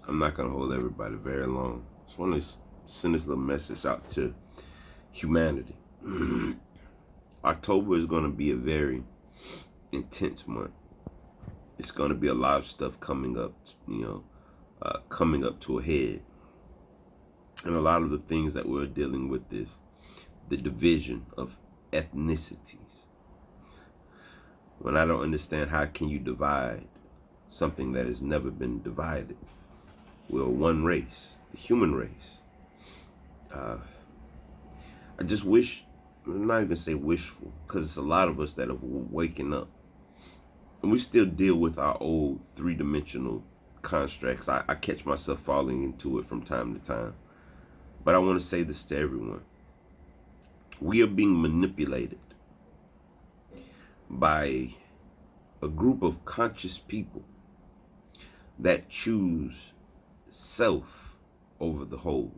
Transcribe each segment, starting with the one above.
I'm not going to hold everybody very long. I just want to send this little message out to humanity. October is going to be a very intense month. It's going to be a lot of stuff coming up, coming up to a head. And a lot of the things that we're dealing with is the division of ethnicities. When I don't understand, how can you divide something that has never been divided? We're one race, the human race. I just wish, I'm not even gonna say wishful, because it's a lot of us that are waking up. And we still deal with our old three-dimensional constructs. I catch myself falling into it from time to time. But I want to say this to everyone. We are being manipulated by a group of conscious people that choose self over the whole.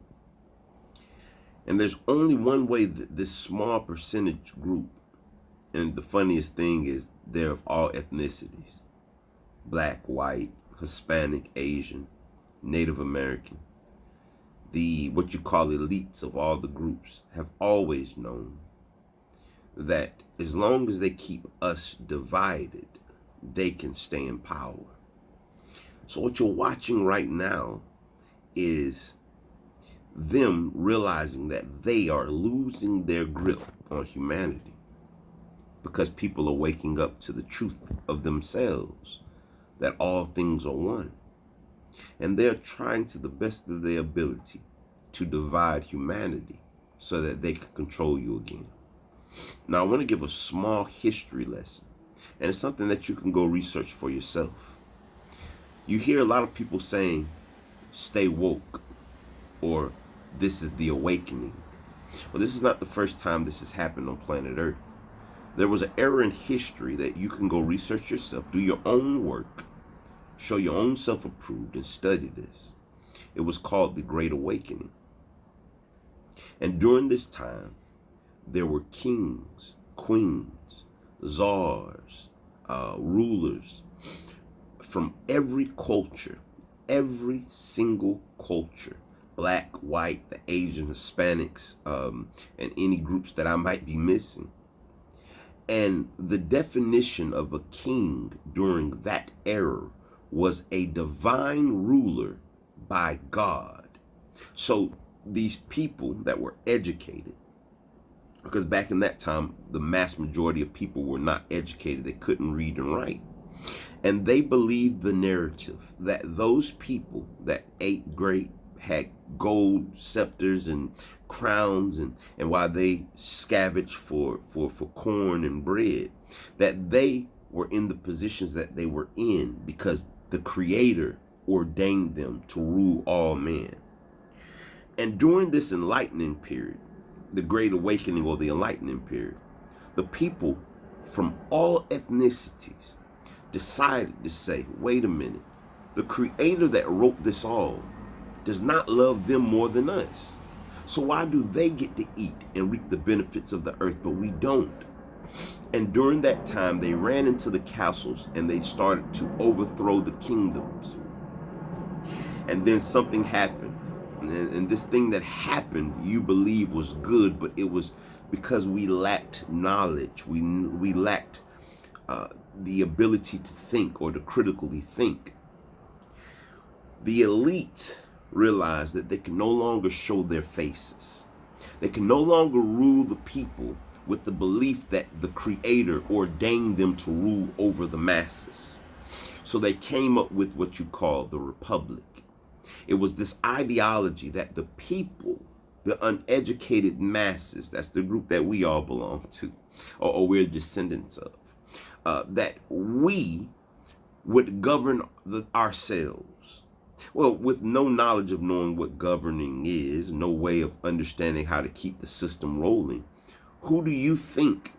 And there's only one way that this small percentage group, and the funniest thing is they're of all ethnicities, black, white, Hispanic, Asian, Native American, the what you call elites of all the groups have always known that as long as they keep us divided, they can stay in power. So what you're watching right now is them realizing that they are losing their grip on humanity because people are waking up to the truth of themselves, that all things are one. And they're trying to the best of their ability to divide humanity so that they can control you again. Now, I want to give a small history lesson, and it's something that you can go research for yourself. You hear a lot of people saying, stay woke, or this is the awakening. Well, this is not the first time this has happened on planet Earth. There was an era in history that you can go research yourself, do your own work, show your own self-approved, and study this. It was called the Great Awakening. And during this time, there were kings, queens, czars, rulers from every culture, every single culture, black, white, the Asian, Hispanics, and any groups that I might be missing. And the definition of a king during that era was a divine ruler by God. So these people that were educated, because back in that time, the mass majority of people were not educated. They couldn't read and write. And they believed the narrative that those people that ate great, had gold scepters and crowns, and while they scavenged for corn and bread, that they were in the positions that they were in because the Creator ordained them to rule all men. And during this enlightening period, the Great Awakening or the enlightening period, the people from all ethnicities decided to say, wait a minute, the Creator that wrote this all does not love them more than us. So why do they get to eat and reap the benefits of the earth, but we don't? And during that time, they ran into the castles and they started to overthrow the kingdoms. And then something happened. And this thing that happened, you believe was good, but it was because we lacked knowledge. We lacked the ability to think or to critically think. The elite realized that they can no longer show their faces. They can no longer rule the people with the belief that the Creator ordained them to rule over the masses. So they came up with what you call the Republic. It was this ideology that the people, the uneducated masses, that's the group that we all belong to, or we're descendants of, that we would govern ourselves. Well, with no knowledge of knowing what governing is, no way of understanding how to keep the system rolling, who do you think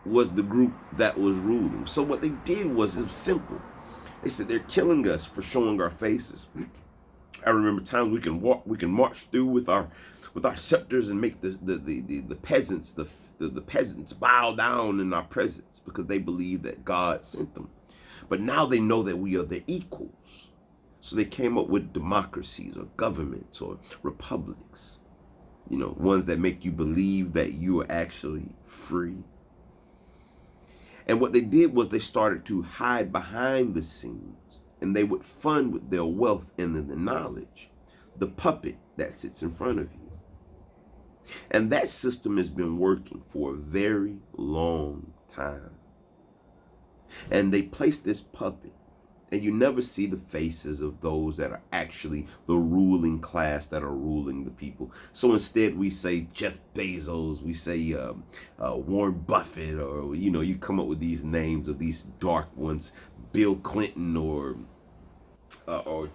was the group that was ruling? So what they did was, it was simple. They said they're killing us for showing our faces. I remember times we can march through with our scepters and make the peasants the peasants bow down in our presence because they believe that God sent them. But now they know that we are their equals. So they came up with democracies or governments or republics, ones that make you believe that you are actually free. And what they did was they started to hide behind the scenes, and they would fund with their wealth and the knowledge the puppet that sits in front of you. And that system has been working for a very long time. And they place this puppet, and you never see the faces of those that are actually the ruling class that are ruling the people. So instead we say Jeff Bezos, we say Warren Buffett, or, you come up with these names of these dark ones, Bill Clinton or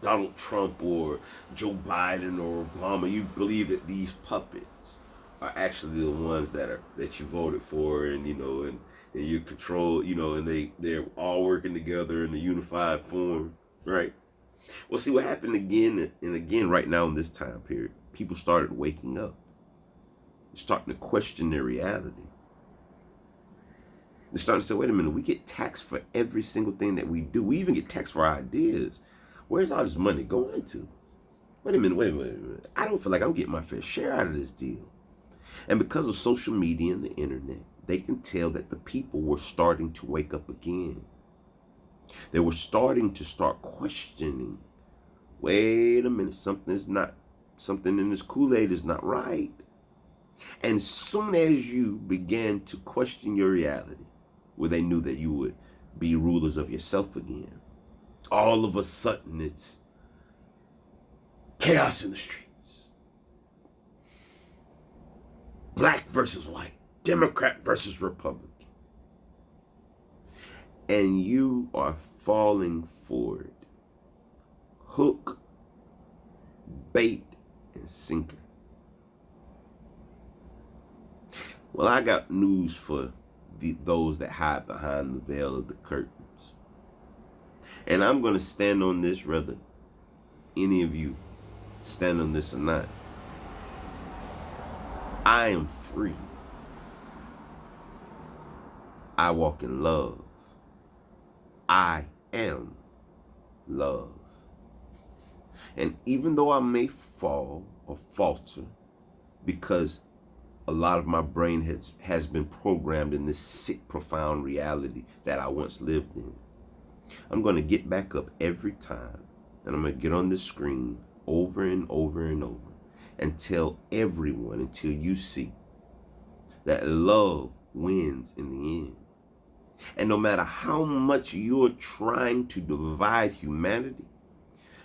Donald Trump or Joe Biden or Obama. You believe that these puppets are actually the ones that you voted for, and and you control, and they're all working together in a unified form, right? Well, see what happened again and again right now in this time period. People started waking up, starting to question their reality. They're starting to say, wait a minute, we get taxed for every single thing that we do. We even get taxed for our ideas. Where's all this money going to? Wait a minute. I don't feel like I'm getting my fair share out of this deal. And because of social media and the internet, they can tell that the people were starting to wake up again. They were starting to start questioning, wait a minute, something in this Kool-Aid is not right. And as soon as you began to question your reality, where they knew that you would be rulers of yourself again, all of a sudden it's chaos in the streets. Black versus white. Democrat versus Republican. And you are falling for it. Hook, bait, and sinker. Well, I got news for those that hide behind the veil of the curtains. And I'm going to stand on this whether any of you stand on this or not. I am free. I walk in love. I am love. And even though I may fall or falter because a lot of my brain has been programmed in this sick, profound reality that I once lived in, I'm going to get back up every time, and I'm going to get on the screen over and over and over and tell everyone until you see that love wins in the end. And no matter how much you're trying to divide humanity,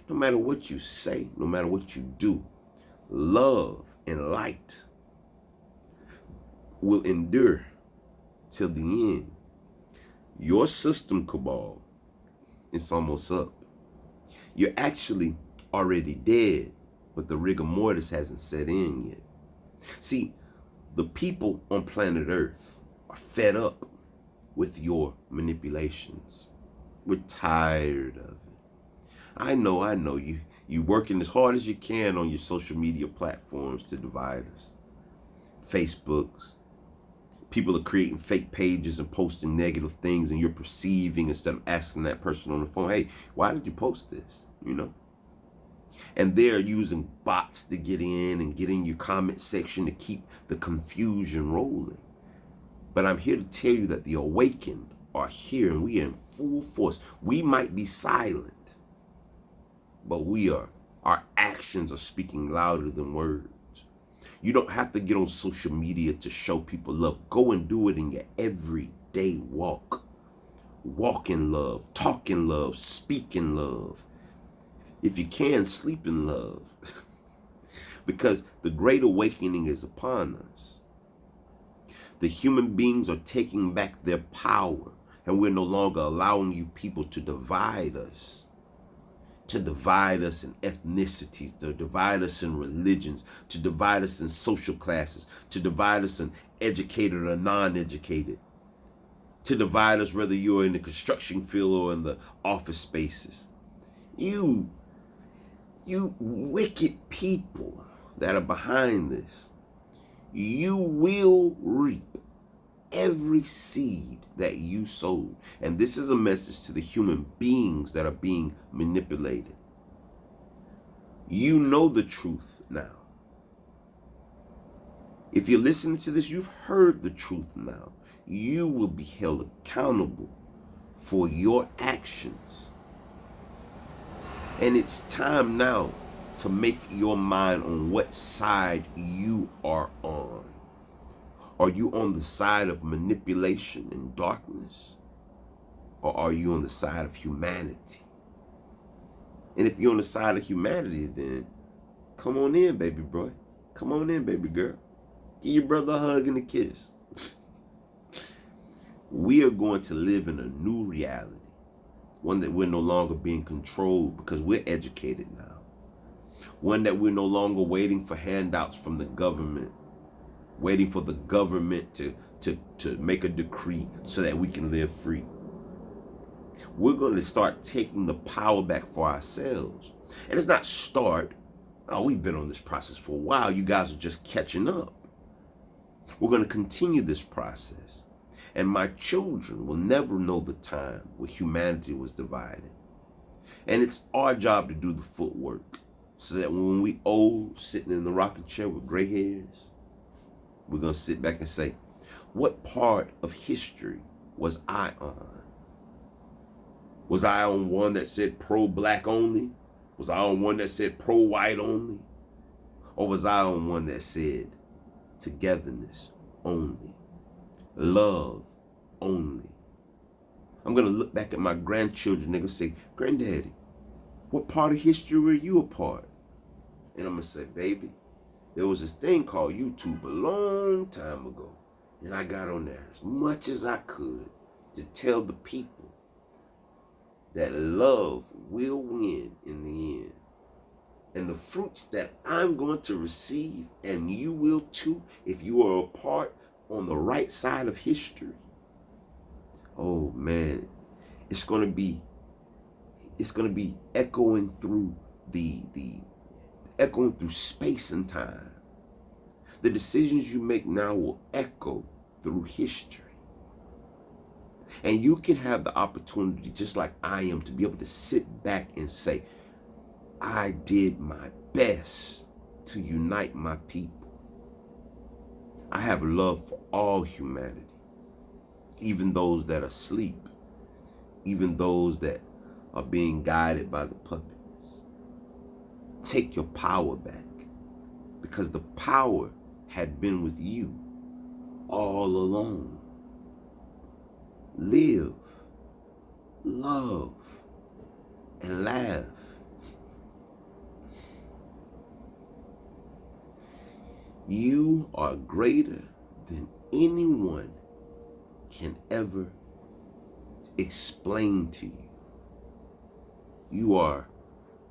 no matter what you say, no matter what you do, love and light will endure till the end. Your system, cabal, it's almost up. You're actually already dead, but the rigor mortis hasn't set in yet. See, the people on planet Earth are fed up with your manipulations. We're tired of it. I know you working as hard as you can on your social media platforms to divide us. Facebooks. People are creating fake pages and posting negative things, and you're perceiving instead of asking that person on the phone, hey, why did you post this? And they're using bots to get in your comment section to keep the confusion rolling. But I'm here to tell you that the awakened are here, and we are in full force. We might be silent, but our actions are speaking louder than words. You don't have to get on social media to show people love. Go and do it in your everyday walk. Walk in love, talk in love, speak in love. If you can, sleep in love. Because the great awakening is upon us. The human beings are taking back their power, and we're no longer allowing you people to divide us. To divide us in ethnicities, to divide us in religions, to divide us in social classes, to divide us in educated or non-educated, to divide us whether you're in the construction field or in the office spaces. You wicked people that are behind this, you will reap every seed that you sowed. And this is a message to the human beings that are being manipulated. You know the truth now. If you're listening to this, you've heard the truth now. You will be held accountable for your actions. And it's time now to make your mind on what side you are on. Are you on the side of manipulation and darkness? Or are you on the side of humanity? And if you're on the side of humanity, then come on in, baby boy. Come on in, baby girl. Give your brother a hug and a kiss. We are going to live in a new reality. One that we're no longer being controlled because we're educated now. One that we're no longer waiting for handouts from the government, waiting for the government to make a decree so that we can live free. We're going to start taking the power back for ourselves. And it's not start. Oh, we've been on this process for a while. You guys are just catching up. We're going to continue this process. And my children will never know the time where humanity was divided. And it's our job to do the footwork so that when we old, sitting in the rocking chair with gray hairs, we're going to sit back and say, what part of history was I on? Was I on one that said pro-black only? Was I on one that said pro-white only? Or was I on one that said togetherness only? Love only? I'm going to look back at my grandchildren. They're going to say, Granddaddy, what part of history were you a part? And I'm going to say, baby, there was this thing called YouTube a long time ago. And I got on there as much as I could to tell the people that love will win in the end. And the fruits that I'm going to receive, and you will too, if you are a part on the right side of history. Oh man, it's going to be echoing through echoing through space and time. The decisions you make now will echo through history. And you can have the opportunity, just like I am, to be able to sit back and say, I did my best to unite my people. I have love for all humanity, even those that are asleep, even those that are being guided by the puppets. Take your power back, because the power had been with you all along. Live, love, and laugh. You are greater than anyone can ever explain to you. You are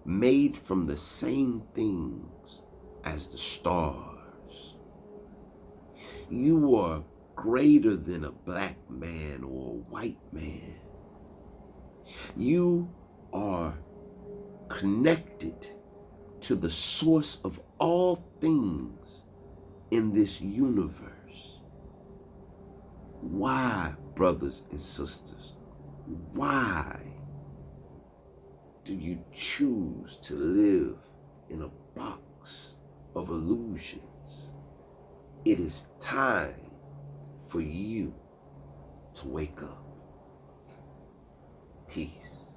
made from the same things as the stars. You are greater than a black man or a white man. You are connected to the source of all things in this universe. Why, brothers and sisters, why do you choose to live in a box of illusions? It is time for you to wake up. Peace.